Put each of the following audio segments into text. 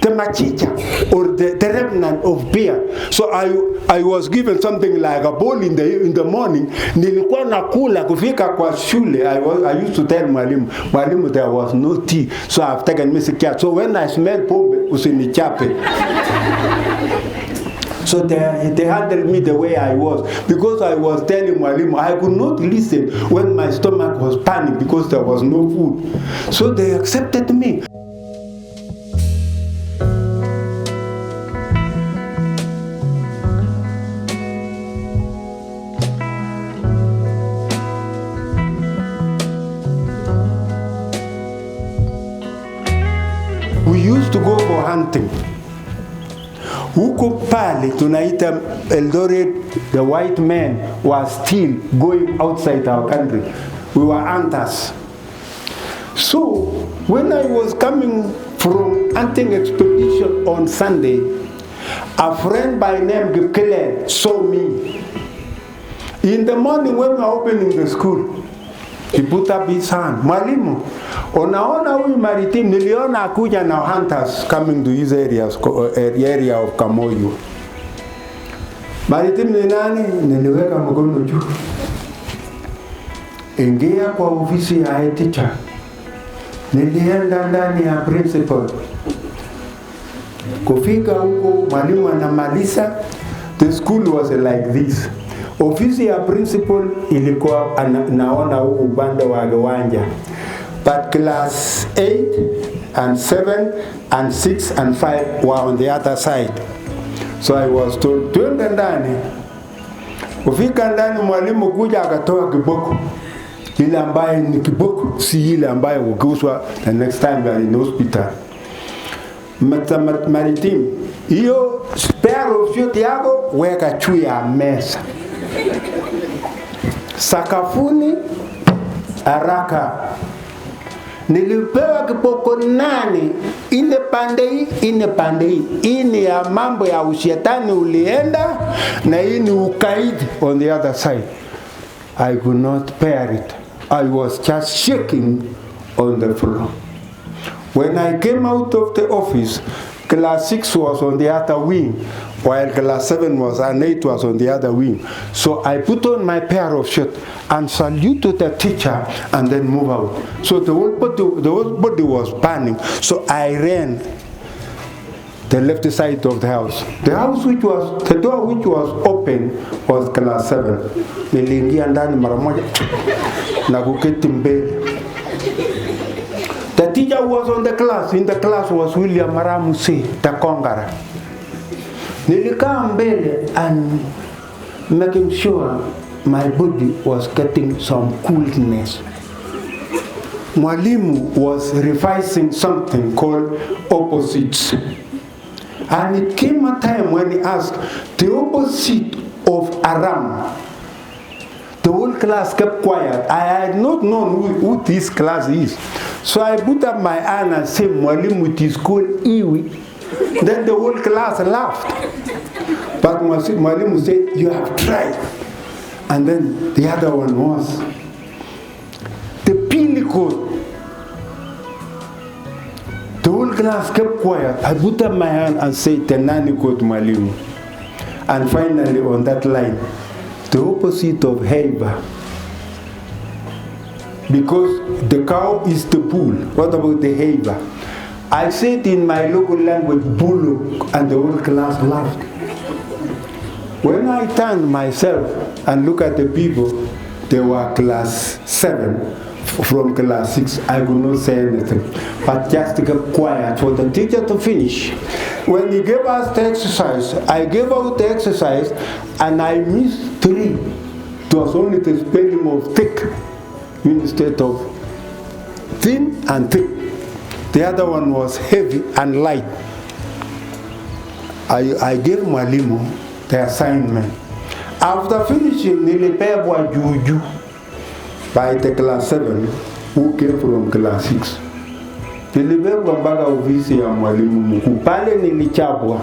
the machicha or the remnant of beer. So I was given something like a bowl in the morning. Nilikuwa nakula kufika kwa shule. I used to tell mwalimu there was no tea, so I've taken misikia. So when I smell pombe, usinichape. So they handled me the way I was, because I was telling mwalimu I could not listen when my stomach was panicked because there was no food. So they accepted me. We used to go for hunting. Huko pale tunaita Eldoret, the white men were still going outside our country. We were hunters. So when I was coming from hunting expedition on Sunday, a friend by name Gikele saw me. In the morning when we were opening the school, he put up his hand. Mwalimu, unaona huyu Maritim, niliona akuja na hunters coming to his area of Kamoyu. Maritim ni nani? Niliweka mkono juu. Ingia kwa ofisi ya head teacher. Nilienda ndani ya principal. Kufika huko mwalimu anamaliza. The school was like this. Ofisi ya principal ilikuwa naona huko upande wa Gawanja. But class 8 and 7 and 6 and 5 were on the other side. So I was told, twende ndani. Kufika ndani mwalimu kuja akatoa kiboko. Ile ambaye ni kiboko, si ile ambaye ugeuzwa the next time we are in hospital. Maritim, hiyo spare of shoot yako weka juu ya meza. Sakafuni haraka. Nilipewa kiboko 8, ine pande hii. Ini ya mambo ya ushetani ulienda, na ini ukaidi on the other side. I could not bear it. I was just shaking on the floor. When I came out of the office, class 6 was on the other wing, while class 7 was and 8 was on the other wing. So I put on my pair of shirts and saluted the teacher and then move out. So the whole body was burning. So I ran the left side of the house. The door which was open was class 7. Niliingia ndani mara moja na kuketi mbele. The teacher was on the class. In the class was William Maramuse, the Kongara. Nilikaa mbele and making sure my body was getting some coolness. Mwalimu was revising something called opposites. And it came a time when he asked the opposite of Aram. The whole class kept quiet. I had not known who this class is. So I put up my hand and said, Mwalimu, it is called Iwi. Then the whole class laughed. But Mwalimu said, you have tried. And then the other one was the Pili code. The whole class kept quiet. I put up my hand and said, Tenani code Mwalimu. And finally on that line, the opposite of Heiba. Because the cow is the bull. What about the Heiba? I said in my local language, Bulu, and the whole class laughed. When I turned myself and looked at the people, they were class 7 from class 6. I could not say anything, but just kept quiet for the teacher to finish. When he gave us the exercise, I gave out the exercise and I missed 3. It was only the spelling of thick instead of thin and thick. The other one was heavy and light. I gave Mwalimu the assignment. After finishing, nilipebwa juju by the class 7 who came from class 6. Nilibebwa mpaka ofisi ya mwalimu mkuu. Pale nilichapwa.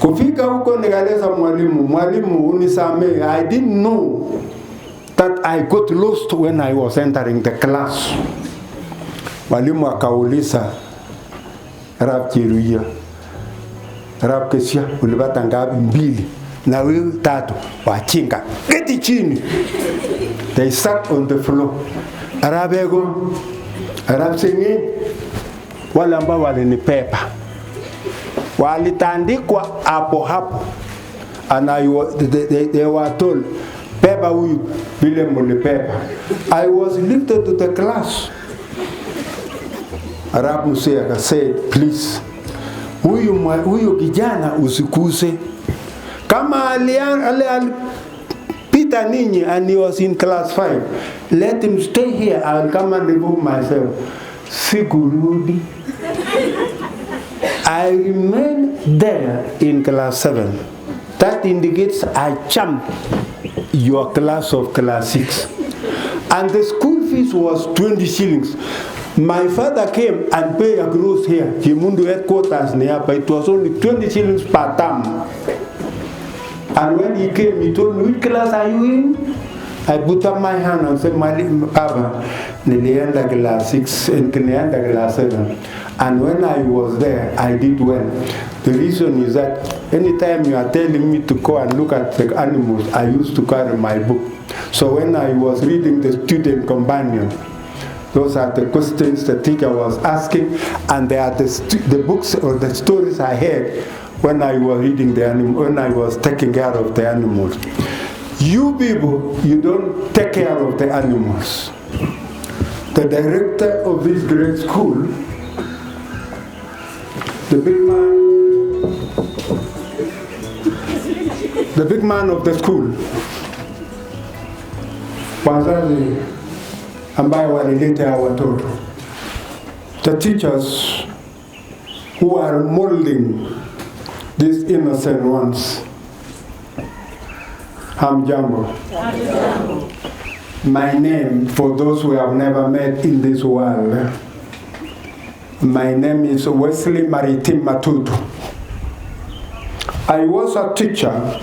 Kufika huko nikaleza mwalimu unisamee. I didn't know that I got lost when I was entering the class. Mwalimu akauliza, Arab Cheruia. Arab Kesia ulipata ngapi? 2. Na wewe 3 wachinga. Keti chini. They sat on the floor. Arab ego. Arab singing. Wale ambao walinipepa. Walitandikwa hapo. And they were told, pepa huyu vile mulipepa. I was lifted to the class. Arab Musea said, please, huyu kijana usikuse. Kama alipita ninyi and he was in class 5, let him stay here. I will come and remove myself. Sikurudi. I remained there in class 7. That indicates I jumped your class of class 6. And the school fees was 20 shillings. My father came and paid a gross here. Kimundu headquarters nearby. It was only 20 shillings per term. And when he came, he told me, which class are you in? I put up my hand and said, my Papa, nilienda class 6 and nilienda class 7. And when I was there, I did well. The reason is that anytime you are telling me to go and look at the animals, I used to carry my book. So when I was reading the student companion, those are the questions the teacher was asking, and they are the books or the stories I had when I was reading the animal, when I was taking care of the animals. You people, you don't take care of the animals. The director of this great school, the big man of the school, wazazi ambayo walileta watoto, the teachers who are molding these innocent ones. Hamjambo. My name, for those who have never met in this world, my name is Wesley Maritim Matutu. I was a teacher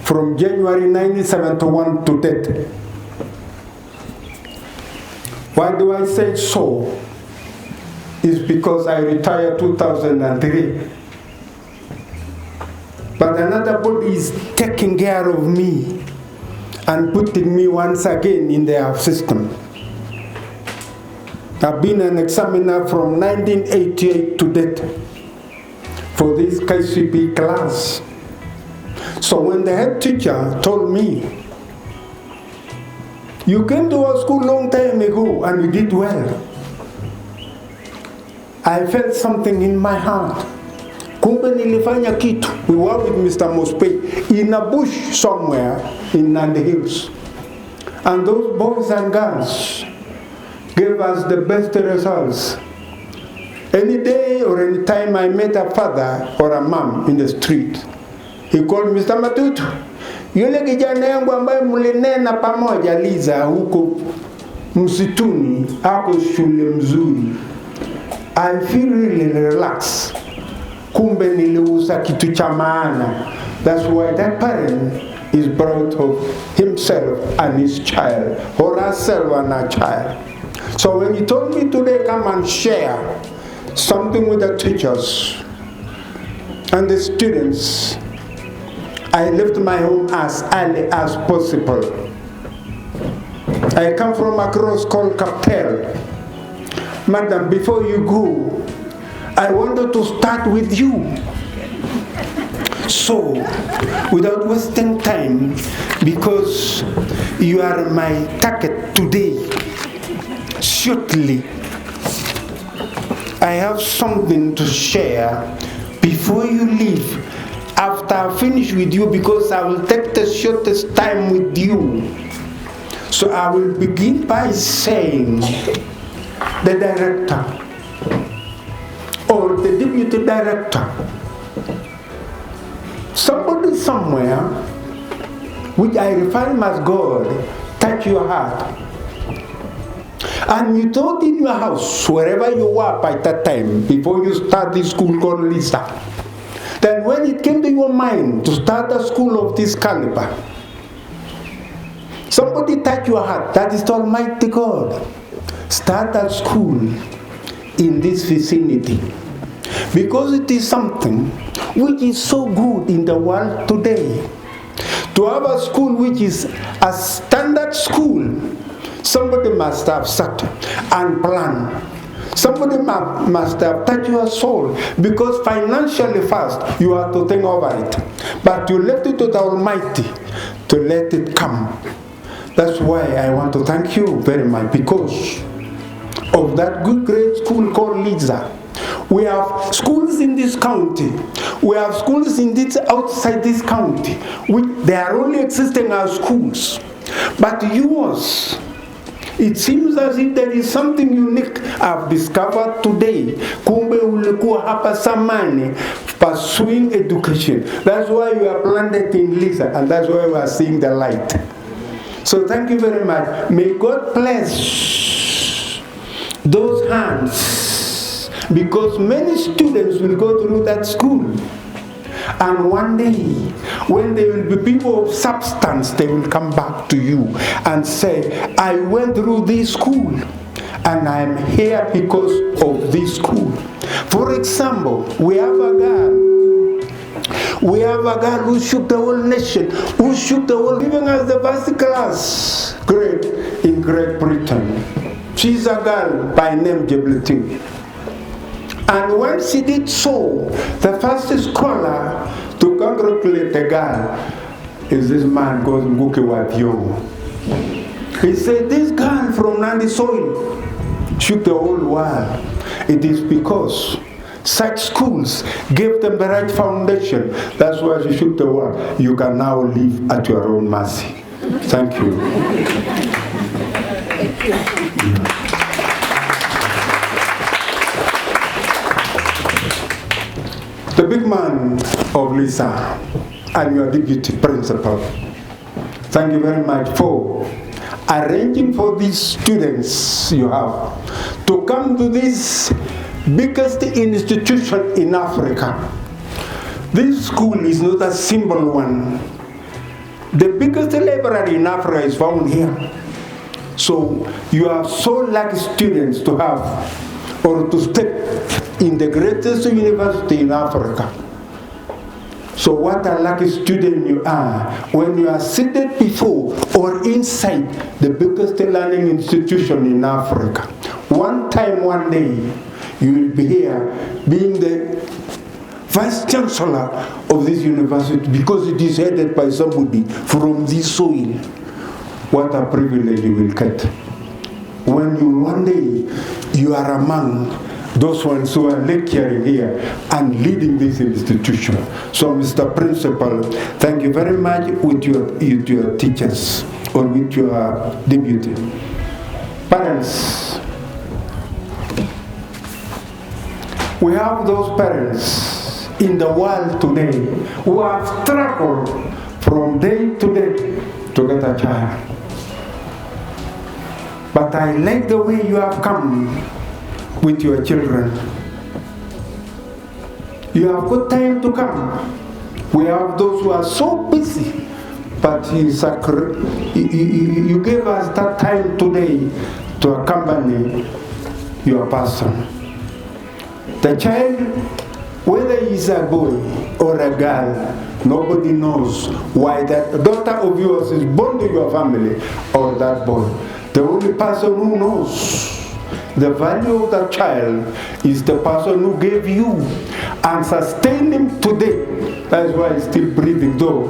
from January 1971 to date. Why do I say so? It's because I retired 2003. But another body is taking care of me and putting me once again in their system. I've been an examiner from 1988 to date for this KCP class. So when the head teacher told me, you came to our school long time ago and you did well, I felt something in my heart. Kumbe nilifanya kitu. We were with Mr. Mospe in a bush somewhere in Nandi Hills. And those boys and girls gave us the best results. Any day or any time I met a father or a mom in the street, he called Mr. Matutu. Yule kijana yangu ambaye mlinena pamoja Liza huko msituni, ako shule mzuri. I feel really relaxed. Kumbe niliuza kitu cha maana. That's why that parent is proud of himself and his child, or herself and her child. So when he told me today, come and share something with the teachers and the students, I left my home as early as possible. I come from across school-Kapsabet. Madam, before you go, I wanted to start with you. So, without wasting time, because you are my target today, shortly, I have something to share before you leave. After I finish with you, because I will take the shortest time with you. So I will begin by saying, the director or the deputy director, somebody somewhere, which I refine as God, touch your heart. And you thought in your house, wherever you were by that time, before you start this school called Lisa, then when it came to your mind to start a school of this caliber, somebody touch your heart, that is Almighty God. Start a school in this vicinity. because it is something which is so good in the world today. To have a school which is a standard school, somebody must have sat and planned. Somebody must have touched your soul, because financially first you have to think over it. But you left it to the Almighty to let it come. That's why I want to thank you very much, because of that good great school called Lisa. We have schools in this county. We have schools in this outside this county. They are only existing as schools. But yours, it seems as if there is something unique I've discovered today. Kumbe ulikuwa hapa samani pursuing education. That's why you are planted in Lisa, and that's why we are seeing the light. So thank you very much. May God bless those hands, because many students will go through that school. And one day, when they will be people of substance, they will come back to you and say, I went through this school and I am here because of this school. For example, we have a girl who shook the whole nation, who shook the whole, even as the first class grade in Great Britain. She's a girl by name Jebletin. And when she did so, the first scholar to congratulate the girl is this man called Nguke Wapyo. He said, this girl from Nandi soil shook the whole world. It is because such schools gave them the right foundation. That's why she shook the world. You can now live at your own mercy. Thank you. Thank you. The big man of Lisa and your deputy principal, thank you very much for arranging for these students you have to come to this biggest institution in Africa. This school is not a simple one. The biggest library in Africa is found here. So you are so lucky students to have or to step in the greatest university in Africa. So what a lucky student you are when you are seated before or inside the biggest learning institution in Africa. One time, one day, you will be here being the Vice Chancellor of this university, because it is headed by somebody from this soil. What a privilege you will get when you one day you are among those ones who are lecturing here and leading this institution. So, Mr. Principal, thank you very much with your teachers or with your deputy. Parents, we have those parents in the world today who have struggled from day to day to get a child. But I like the way you have come with your children. You have got time to come. We have those who are so busy, but you gave us that time today to accompany your person. The child, whether he's a boy or a girl, nobody knows why that daughter of yours is born to your family or that boy. The only person who knows the value of that child is the person who gave you and sustained him today. That's why he's still breathing, though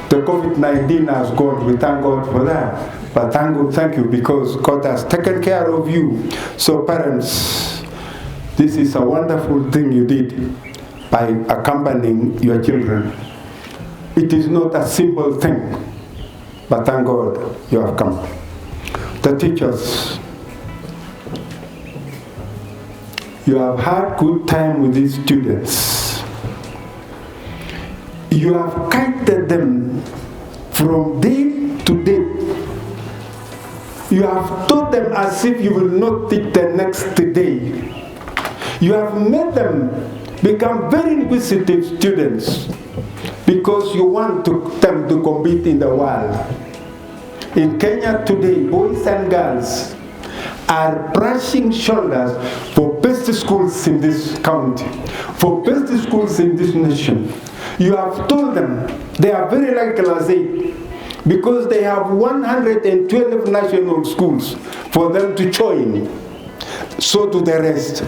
the COVID-19 has gone. We thank God for that. But thank you, because God has taken care of you. So parents, this is a wonderful thing you did by accompanying your children. It is not a simple thing, but thank God you have come. The teachers, you have had good time with these students. You have guided them from day to day. You have taught them as if you will not teach the next day. You have made them become very inquisitive students because you want them to compete in the world. In Kenya today, boys and girls are brushing shoulders for best best schools in this county, for best schools in this nation. You have told them they are very like class 8 because they have 112 national schools for them to join. So to the rest,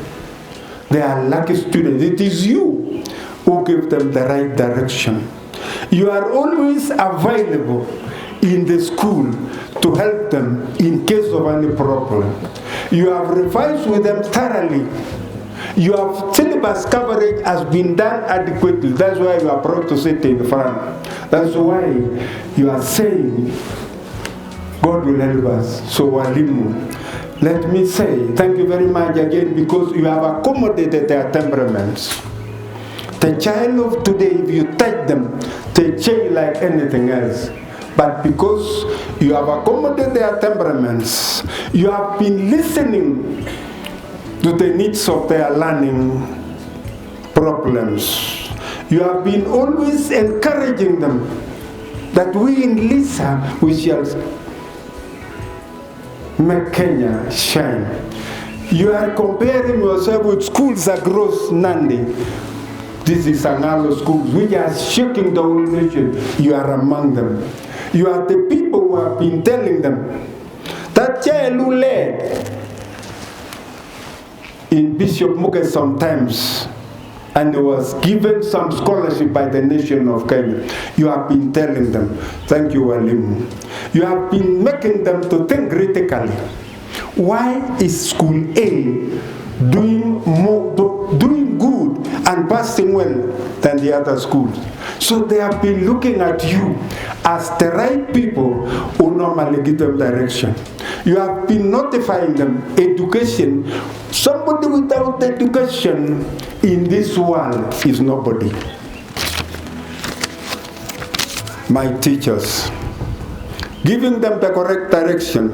they are lucky students. It is you who give them the right direction. You are always available in the school to help them in case of any problem. You have revised with them thoroughly. Your syllabus coverage has been done adequately. That's why you are proud to sit in front. That's why you are saying, God will help us. So Walimu, let me say thank you very much again, because you have accommodated their temperaments. The child of today, if you touch them, they change like anything else. But because you have accommodated their temperaments, you have been listening to the needs of their learning problems. You have been always encouraging them that we in Lisa, we shall make Kenya shine. You are comparing yourself with schools across Nandi. This is Angalo schools, which are shaking the whole nation. You are among them. You are the people who have been telling them that child who led in Bishop Muke sometimes, and was given some scholarship by the nation of Kenya. You have been telling them, thank you, Walimu. You have been making them to think critically. Why is school A doing good and passing well than the other schools? So they have been looking at you as the right people who normally give them direction. You have been notifying them education. Somebody without education in this world is nobody. My teachers, giving them the correct direction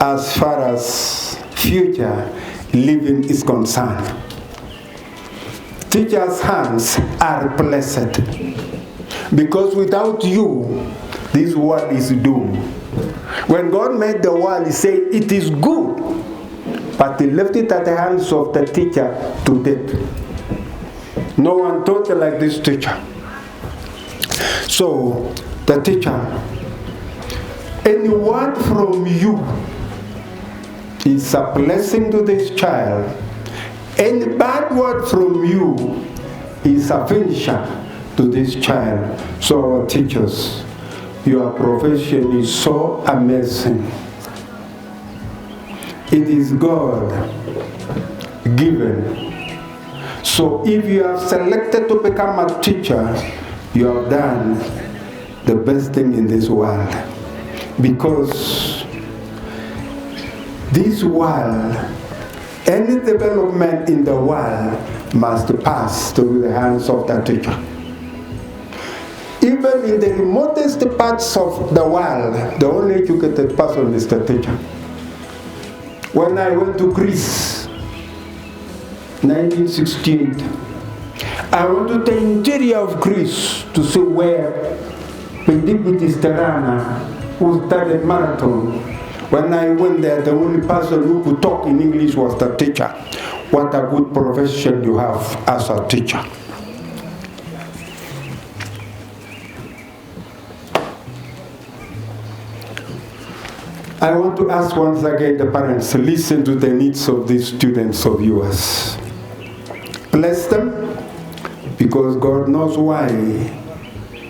as far as future living is concerned. Teachers' hands are blessed, because without you, this world is doomed. When God made the world, He said it is good, but He left it at the hands of the teacher to death. No one taught like this teacher. So, the teacher, any word from you is a blessing to this child. Any bad word from you is a finisher to this child. So, our teachers, your profession is so amazing. It is God given. So if you have selected to become a teacher, you have done the best thing in this world. Because this world, any development in the world must pass through the hands of the teacher. Even in the remotest parts of the world, the only educated person is the teacher. When I went to Greece, 1968, I went to the interior of Greece to see where Pedippitis Terana, who started marathon. When I went there, the only person who could talk in English was the teacher. What a good profession you have as a teacher. I want to ask once again the parents to listen to the needs of these students of yours. Bless them, because God knows why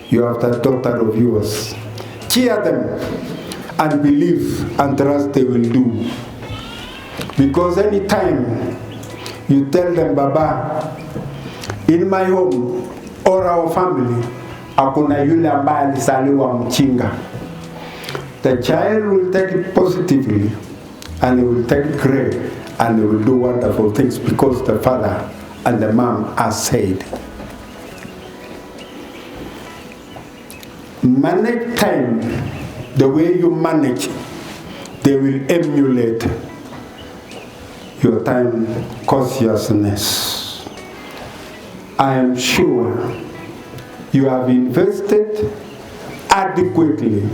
you have that daughter of yours. Cheer them and believe and trust they will do. Because anytime you tell them, Baba, in my home or our family, hakuna yule ambaye alisaliwa mchinga, the child will take it positively, and he will take it great, and he will do wonderful things, because the father and the mom are said. Manage time the way you manage, they will emulate your time consciousness. I am sure you have invested adequately,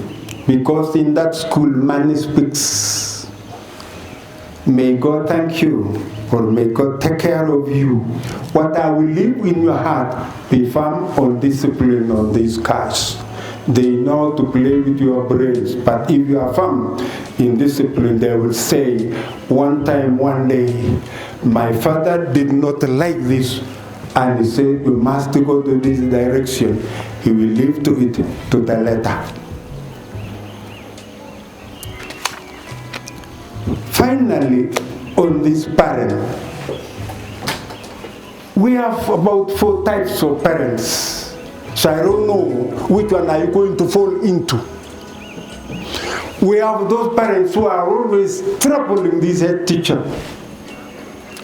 because in that school money speaks. May God thank you, or may God take care of you. What I will leave in your heart, be firm on discipline on these cars. They know to play with your brains, but if you are firm in discipline, they will say, one time, one day, my father did not like this, and he said, you must go to this direction. He will live to it to the letter. Finally, on this parent, we have about 4 types of parents. So I don't know which one are you going to fall into. We have those parents who are always troubling this head teacher.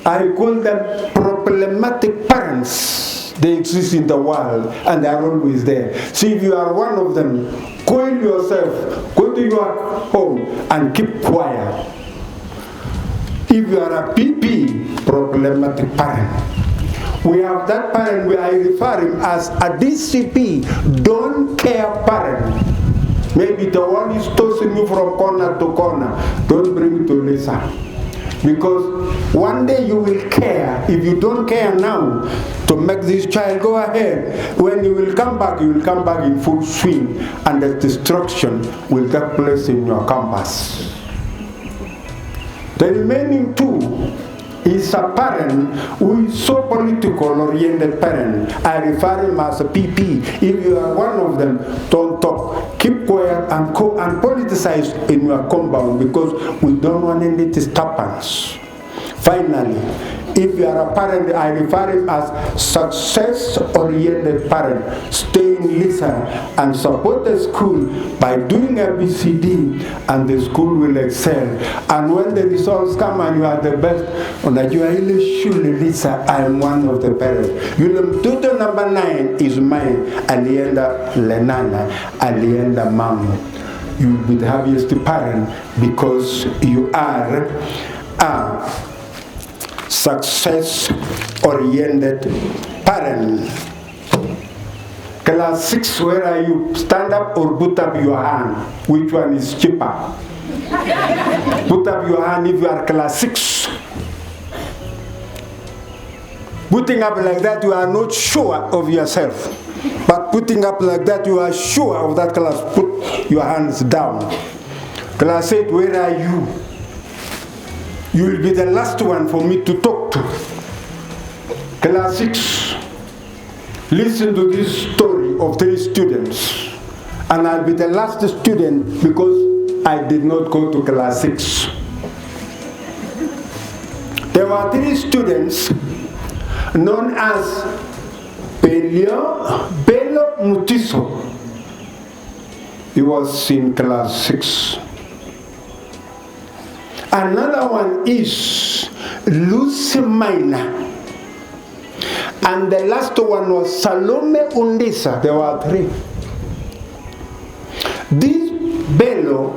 I call them problematic parents. They exist in the world and they are always there. See, if you are one of them, coil yourself, go to your home and keep quiet. If you are a PP, problematic parent, we have that parent where I refer him as a DCP, don't care parent. Maybe the one is tossing you from corner to corner. Don't bring it to Lisa. Because one day you will care. If you don't care now to make this child go ahead, when you will come back in full swing, and the destruction will take place in your campus. The remaining 2 is a parent who is so political oriented parent. I refer him as a PP. If you are one of them, don't talk. Keep quiet and politicize in your compound, because we don't want any disturbance. Finally, if you are a parent, I refer him as success-oriented parent. Stay in listen and support the school by doing ABCD, and the school will excel. And when the results come and you are the best, you are Lisa, I am one of the parents. Tutor number 9 is mine. Alienda Lenana, Alienda Mamu. You will be the happiest parent because you are a success-oriented parent. Class 6, where are you? Stand up or put up your hand. Which one is cheaper? Put up your hand if you are class 6. Putting up like that, you are not sure of yourself. But putting up like that, you are sure of that class. Put your hands down. Class 8, where are you? You will be the last one for me to talk to. Class 6, listen to this story of 3 students. And I'll be the last student because I did not go to class 6. There were 3 students known as Bello Mutiso. He was in class 6. Another one is Lucy Minor. And the last one was Salome Undisa. There were 3. This Bello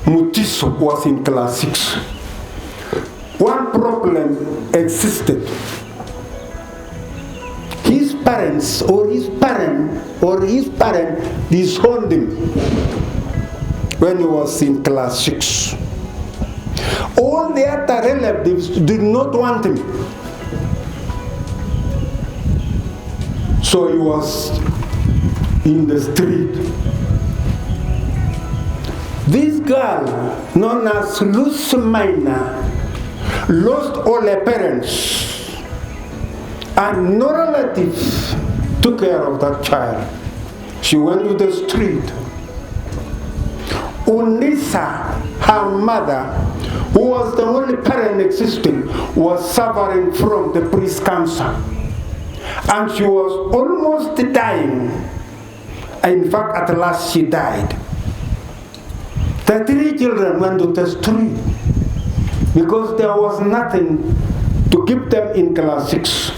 Mutiso was in class 6. One problem existed. His parents or his parent disowned him when he was in class 6. All the other relatives did not want him. So he was in the street. This girl, known as Lucy Minor, lost all her parents, and no relative took care of that child. She went to the street. Unisa, her mother, who was the only parent existing, was suffering from the breast cancer. And she was almost dying. In fact, at last she died. The 3 children went to the street because there was nothing to keep them in class 6.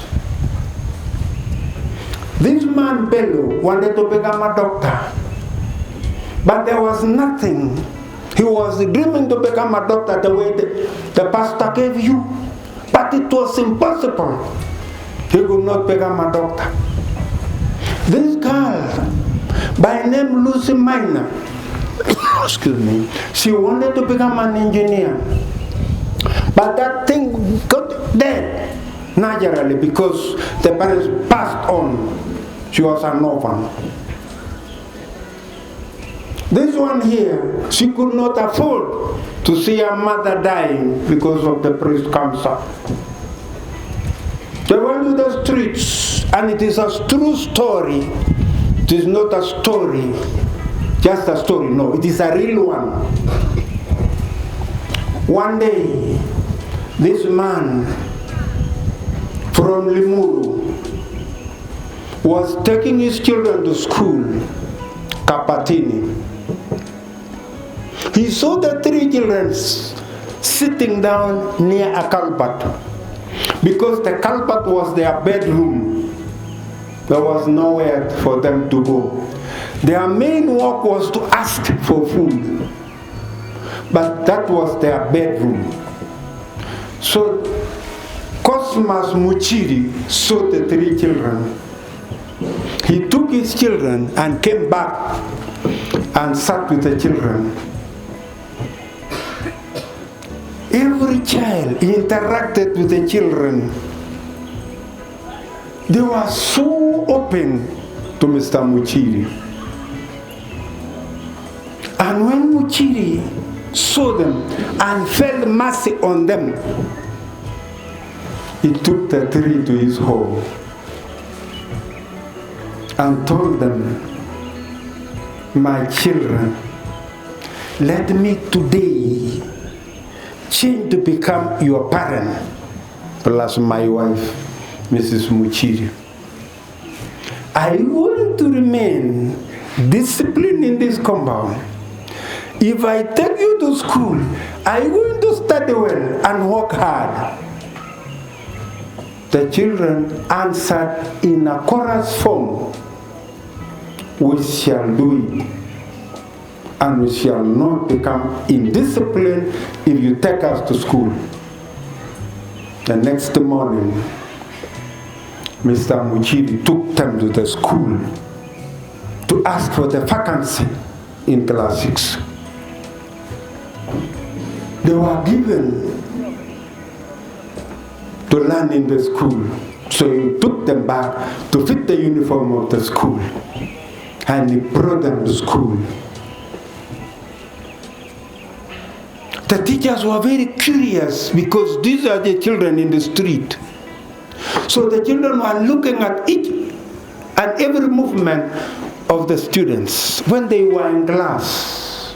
This man, Bello, wanted to become a doctor, but there was nothing. He was dreaming to become a doctor the way the pastor gave you, but it was impossible. He could not become a doctor. This girl, by name Lucy Minor, excuse me, she wanted to become an engineer. But that thing got dead naturally because the parents passed on. She was an orphan. This one here, she could not afford to see her mother dying because of the breast cancer. They went to the streets, and it is a true story. It is not a story, just a story. No, it is a real one. One day, this man from Limuru was taking his children to school, Kapatini. He saw the 3 children sitting down near a culvert, because the culvert was their bedroom. There was nowhere for them to go. Their main work was to ask for food, but that was their bedroom. So Cosmas Muchiri saw the 3 children. He took his children and came back and sat with the children. Every child interacted with the children. They were so open to Mr. Muchiri. And when Muchiri saw them and felt mercy on them, he took the 3 to his home and told them, my children, let me today change to become your parent, plus my wife, Mrs. Muchiri. I want to remain disciplined in this compound. If I take you to school, I want to study well and work hard. The children answered in a chorus form, we shall do it, and we shall not become indisciplined if you take us to school. The next morning, Mr. Muchiri took them to the school to ask for the vacancy in class 6. They were given to learn in the school, so he took them back to fit the uniform of the school, and he brought them to school. The teachers were very curious because these are the children in the street. So the children were looking at each and every movement of the students when they were in class.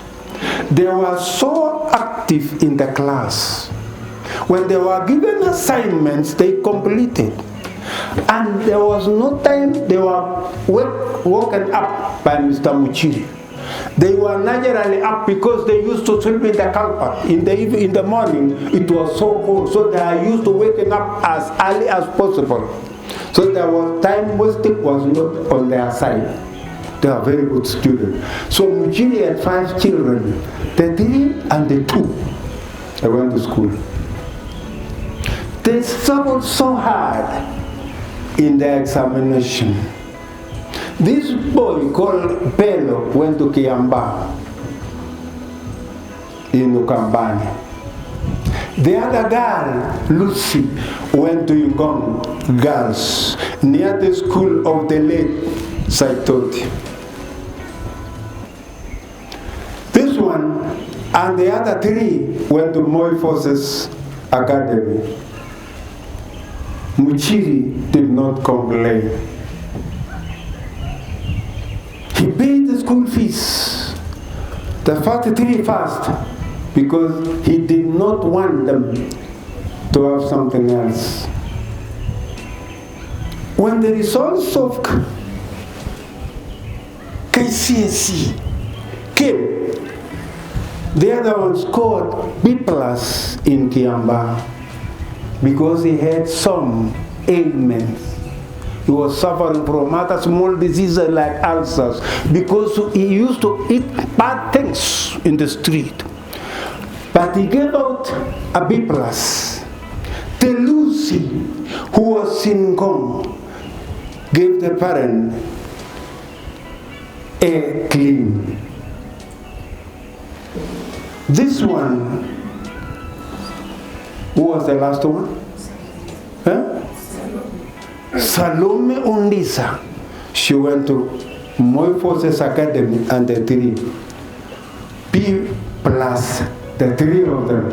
They were so active in the class. When they were given assignments, they completed. And there was no time they were woken up by Mr. Muchiri. They were naturally up because they used to swim in the culvert. In the morning, it was so cold, so they are used to waking up as early as possible. So there was time wasting was not on their side. They are very good students. So Muchiri had 5 children, the 3 and the 2. They went to school. They struggled so hard in the examination. This boy called Bello went to Kiamba in Ukambani. The other girl, Lucy, went to Yungong Girls, near the school of the late Saitoti. This one and the other 3 went to Moi Forces Academy. Muchiri did not complain. He paid the school fees, the 43 first, because he did not want them to have something else. When the results of KCSE came, the other one scored B+ in Kiamba because he had some ailments. He was suffering from other small diseases like ulcers because he used to eat bad things in the street. But he gave out a B+. The Lucy, who was in Gong, gave the parent a clean. This one Who was the last one? Huh? Salome Undisa. She went to Moi Forces Academy and the three. P plus the three of them.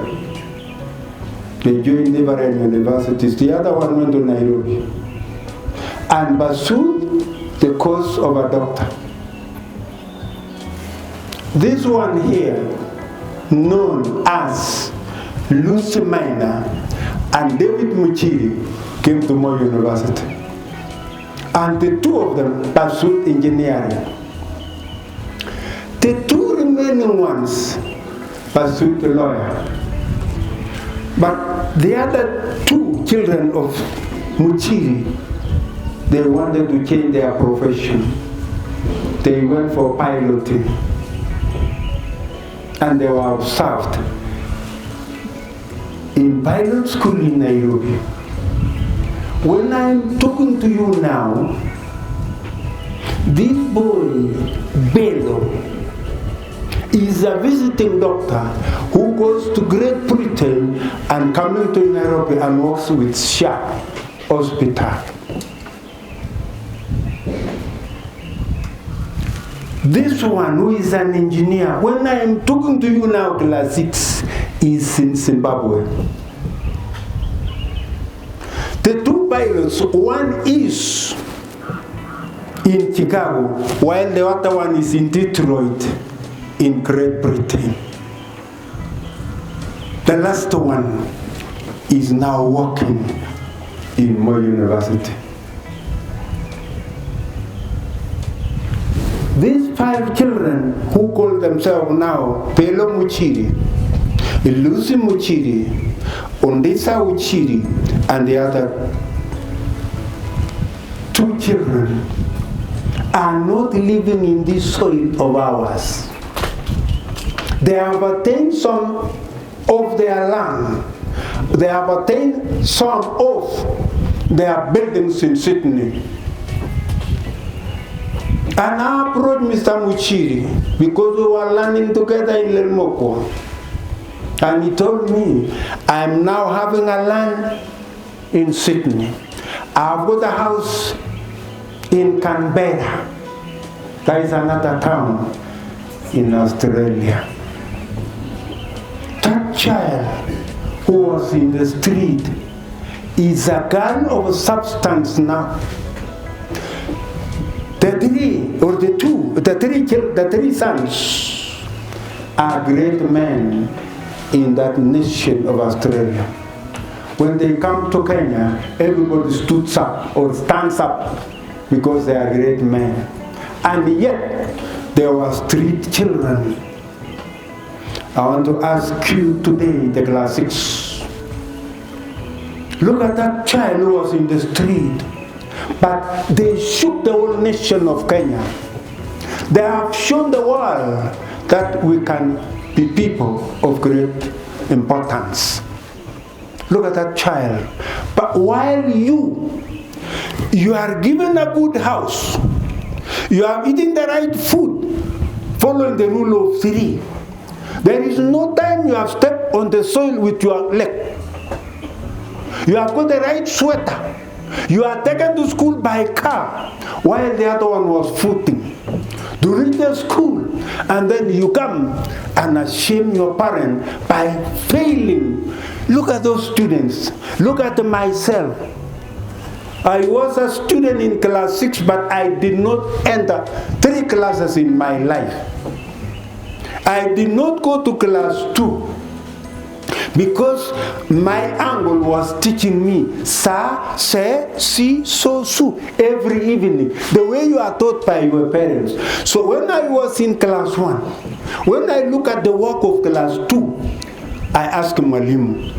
They joined different universities. The other one went to Nairobi and pursued the course of a doctor. This one here, known as Lucy Minor and David Muchiri, came to Moi University. And the two of them pursued engineering. The two remaining ones pursued the lawyer. But the other two children of Muchiri, they wanted to change their profession. They went for piloting. And they were observed in pilot school in Nairobi. When I'm talking to you now, this boy, Bello, is a visiting doctor who goes to Great Britain and coming to Nairobi and works with Sharp Hospital. This one, who is an engineer, when I am talking to you now, class 6, is in Zimbabwe. The two pilots, one is in Chicago, while the other one is in Detroit, in Great Britain. The last one is now working in Moi University. These 5 children who call themselves now Pelo Muchiri, Lucy Muchiri, Ondisa Uchiri, and the other 2 children are not living in this soil of ours. They have attained some of their land. They have attained some of their buildings in Sydney. And I approached Mr. Muchiri because we were learning together in Lermoko. And he told me, I'm now having a land in Sydney. I've got a house in Canberra. That is another town in Australia. That child who was in the street is a girl of substance now. The three sons are great men in that nation of Australia. When they come to Kenya, everybody stands up because they are great men. And yet, there were street children. I want to ask you today, the class 6, look at that child who was in the street. But they shook the whole nation of Kenya. They have shown the world that we can be people of great importance. Look at that child. But while you are given a good house, you are eating the right food, following the rule of 3, there is no time you have stepped on the soil with your leg. You have got the right sweater. You are taken to school by car, while the other one was footing. To reach the school, and then you come and shame your parent by failing. Look at those students. Look at myself. I was a student in class 6, but I did not enter 3 classes in my life. I did not go to class 2. Because my uncle was teaching me sa, se, si, so, su every evening, the way you are taught by your parents. So when I was in class 1, when I look at the work of class 2, I asked Mwalimu,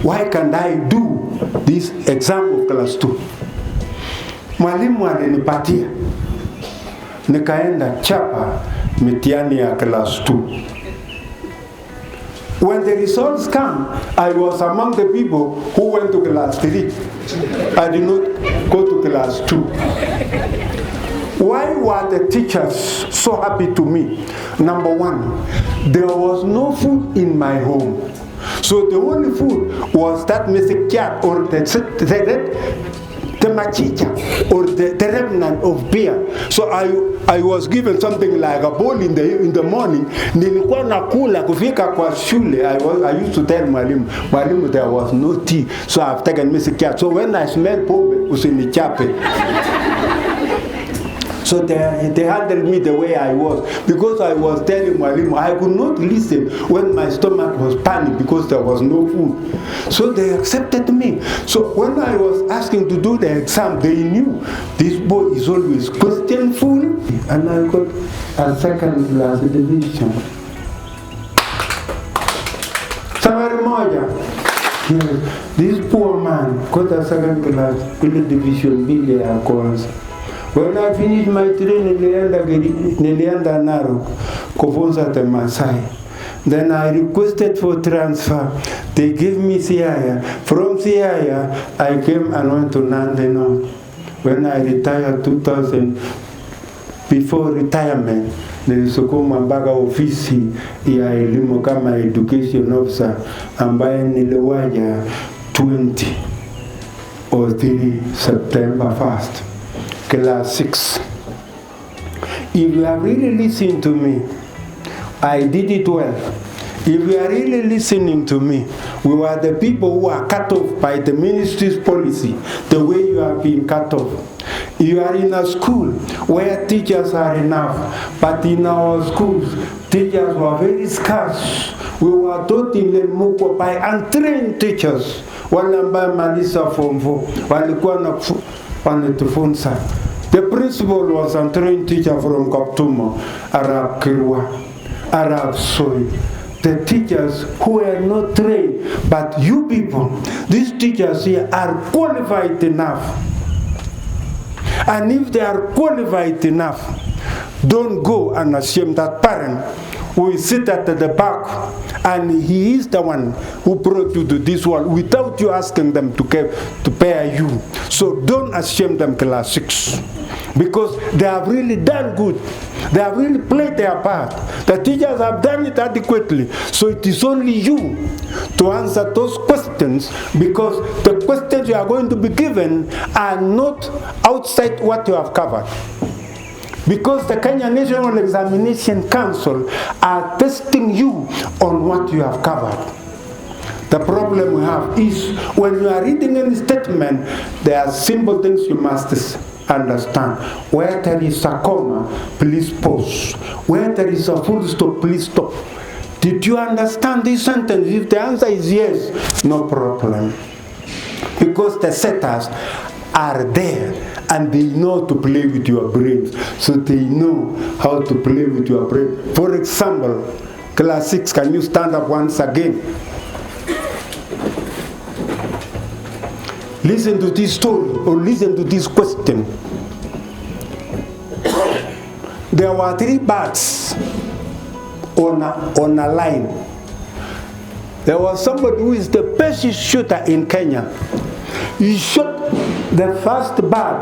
why can't I do this exam of class 2? Mwalimu alinipatia, nikaenda chapa mitihani ya class 2. When the results come, I was among the people who went to class 3. I did not go to class 2. Why were the teachers so happy to me? Number 1, there was no food in my home. So the only food was that mesikyat or the machicha or the remnant of beer. So I was given something like a bowl in the morning. Nilikuwa nakula kufika kwa shule. I used to tell mwalimu there was no tea, so I've taken mesikyat. So when I smell pombe, usinichape. So they handled me the way I was, because I was telling mwalimu I could not listen when my stomach was panicked because there was no food. So they accepted me. So when I was asking to do the exam, they knew this boy is always questionful, and I got a second class division. Sabari moja. Yes, this poor man got a second class division mbili ya kwanza. When I finished my training, nilienda Narok kufunza the Masai. Then I requested for transfer. They gave me Siaya. From Siaya, I came and went to Nandi North. When I retired 2000, before retirement, nilisukuma mpaka ofisi ya elimu kama education officer ambaye niliwaja 20 or 3 September 1st. Class 6. If you are really listening to me, I did it well. If you are really listening to me, we were the people who are cut off by the ministry's policy, the way you are being cut off. You are in a school where teachers are enough, but in our schools, teachers were very scarce. We were taught in Lemukwa by untrained teachers. Wale ambaye malisa form 4, walikuwa wanatufunza. The principal was a trained teacher from Kaptumo, Arab Kirwa, Arab Soy. The teachers who were not trained, but you people, these teachers here are qualified enough. And if they are qualified enough, don't go and assume that parent who is sit at the back and he is the one who brought you to this world without you asking them to pay you. So don't assume them class 6, because they have really done good. They have really played their part. The teachers have done it adequately. So it is only you to answer those questions, because the questions you are going to be given are not outside what you have covered. Because the Kenya National Examination Council are testing you on what you have covered. The problem we have is when you are reading any statement, there are simple things you must understand. Where there is a comma, please pause. Where there is a full stop, please stop. Did you understand this sentence? If the answer is yes, no problem. Because the setters are there and they know to play with your brains. So they know how to play with your brain. For example, class 6, can you stand up once again? Listen to this story or listen to this question. There were 3 birds on a line. There was somebody who is the best shooter in Kenya. He shot the first bird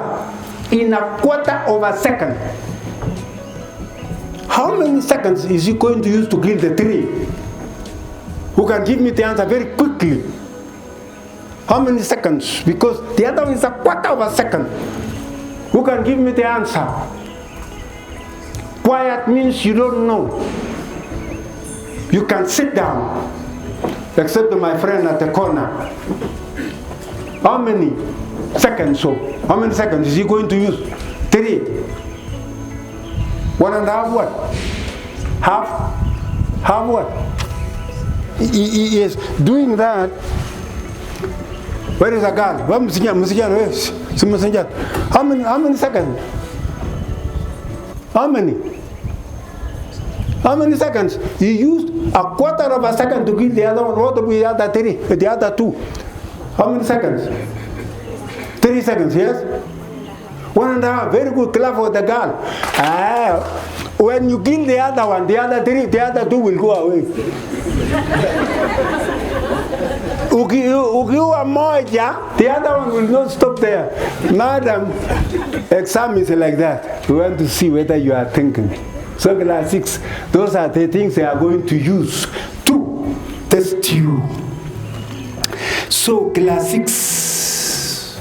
in a quarter of a second. How many seconds is he going to use to kill the 3? Who can give me the answer very quickly? How many seconds? Because the other one is a quarter of a second. Who can give me the answer? Quiet means you don't know. You can sit down, except my friend at the corner. How many seconds? So, how many seconds is he going to use? 3. 1.5 what? Half what? He is doing that. Where is a girl? How many seconds? How many? How many seconds? He used a quarter of a second to kill the other one. What about the other 3? The other 2? How many seconds? 3 seconds, yes? 1.5. Very good. Clap for the girl. When you kill the other one, the other 3, the other 2 will go away. Ukiwa moja, the other one will not stop there. Madam, exam is like that. We want to see whether you are thinking. So class 6, those are the things they are going to use to test you. So class 6,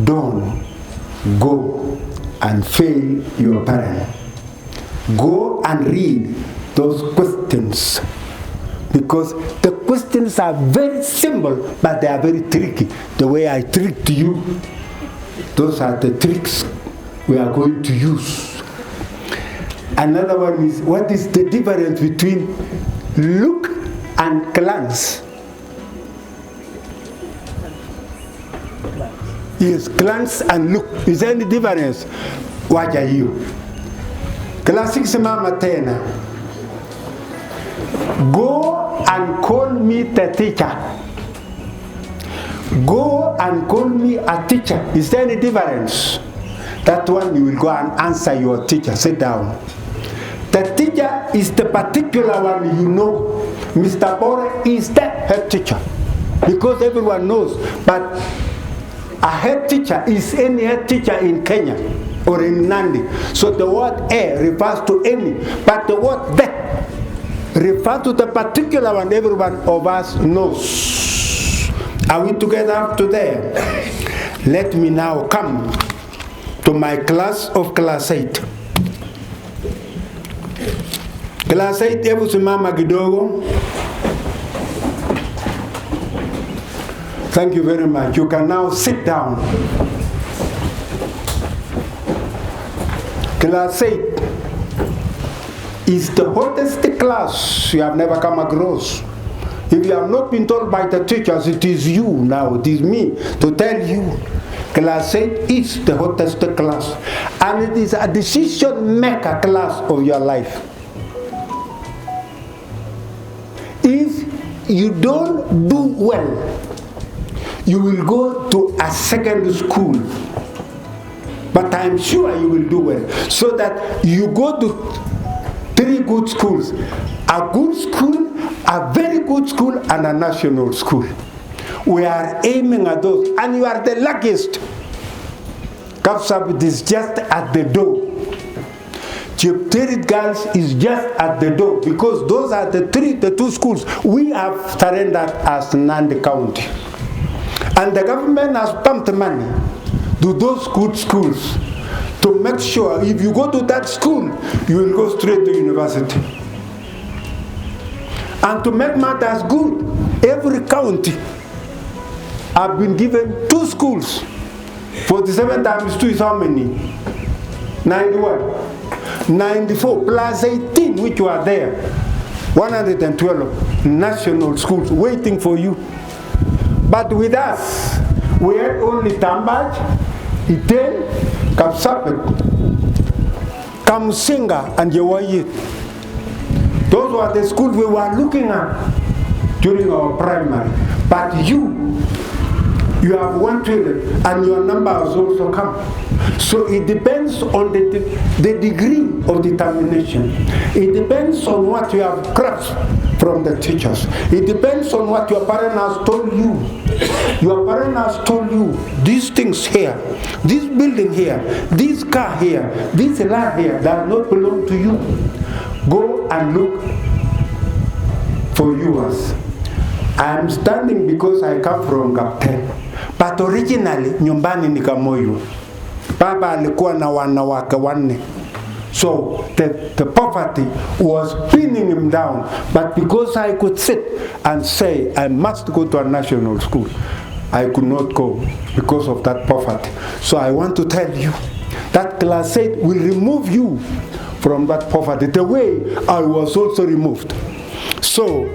don't go and fail your parent. Go and read those questions, because the questions are very simple, but they are very tricky. The way I tricked you, those are the tricks we are going to use. Another one is, what is the difference between look and glance? Yes, glance and look. Is there any difference? What are you? Class 6 mama tena. Go and call me the teacher. Go and call me a teacher. Is there any difference? That one you will go and answer your teacher. Sit down. The teacher is the particular one you know. Mr. Bore is the head teacher, because everyone knows. But a head teacher is any head teacher in Kenya or in Nandi. So the word a refers to any, but the word the refers to the particular one everyone of us knows. Are we together up to there? Let me now come to my class of class 8. Class 8, hebu simama kidogo. Thank you very much. You can now sit down. Class 8 is the hottest class you have never come across. If you have not been told by the teachers, it is you now, it is me to tell you. Class 8 is the hottest class, and it is a decision maker class of your life. If you don't do well, you will go to a secondary school, but I'm sure you will do well, so that you go to 3 good schools: a good school, a very good school, and a national school. We are aiming at those, and you are the luckiest. Kapsabet is just at the door. Chipterit Girls is just at the door, because those are the 2 schools we have surrendered as Nandi County. And the government has pumped money to those good schools to make sure if you go to that school, you will go straight to university. And to make matters good, every county have been given 2 schools. 47 times 2 is how many? 91. 94 plus 18, which were there. 112 national schools waiting for you. But with us, we had only Tambaj, Iten, Kapsabet, Kamusinga, and Yewayit. Those were the schools we were looking at during our primary. But you have 112, and your number has also come. So it depends on the degree of determination. It depends on what you have grasped from the teachers. It depends on what your parent has told you. Your parent has told you these things here, this building here, this car here, this land here does not belong to you. Go and look for yours. I am standing because I come from Kapten, but originally nyumbani ni Kamoyo. Baba alikuwa na wanawake 4. So the poverty was pinning him down. But because I could sit and say I must go to a national school, I could not go because of that poverty. So I want to tell you that class 8 will remove you from that poverty the way I was also removed. So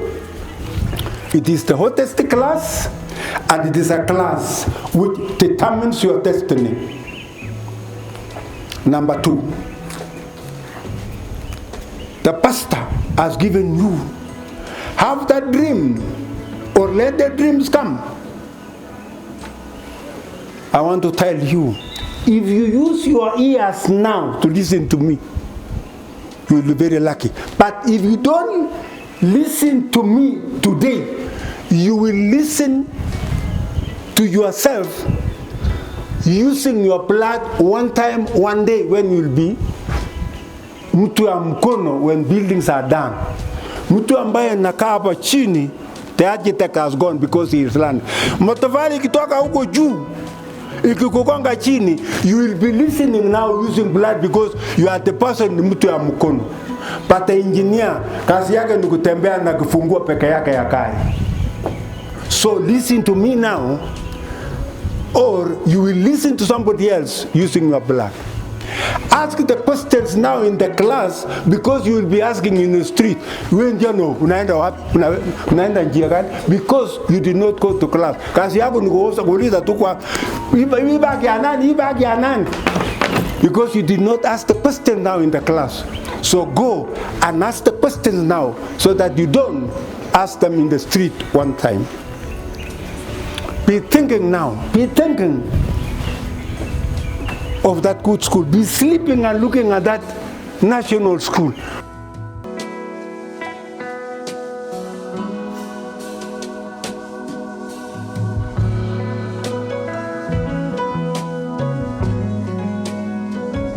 it is the hottest class, and it is a class which determines your destiny. Number 2, the pastor has given you. Have that dream, or let the dreams come. I want to tell you, if you use your ears now to listen to me, you will be very lucky. But if you don't listen to me today, you will listen to yourself using your blood one time, one day when you'll be mtu ya mkono when buildings are done. Mtu ambaye nakaa hapa chini, the architect has gone because he is land. Matofali ikitoka huko juu, ikikukonga chini, you will be listening now using blood because you are the person mtu ya mkono. But the engineer, kazi yake ni kutembea na kufungua peke yake ya kai. So listen to me now, or you will listen to somebody else using your blood. Ask the questions now in the class because you will be asking in the street. Unaenda njia gani? Because you did not go to class. Kazi yako ni kuuliza tu kwa hii bagi ya nani? Because you did not ask the question now in the class. So go and ask the questions now so that you don't ask them in the street one time. Be thinking now. Be thinking of that good school. Be sleeping and looking at that national school.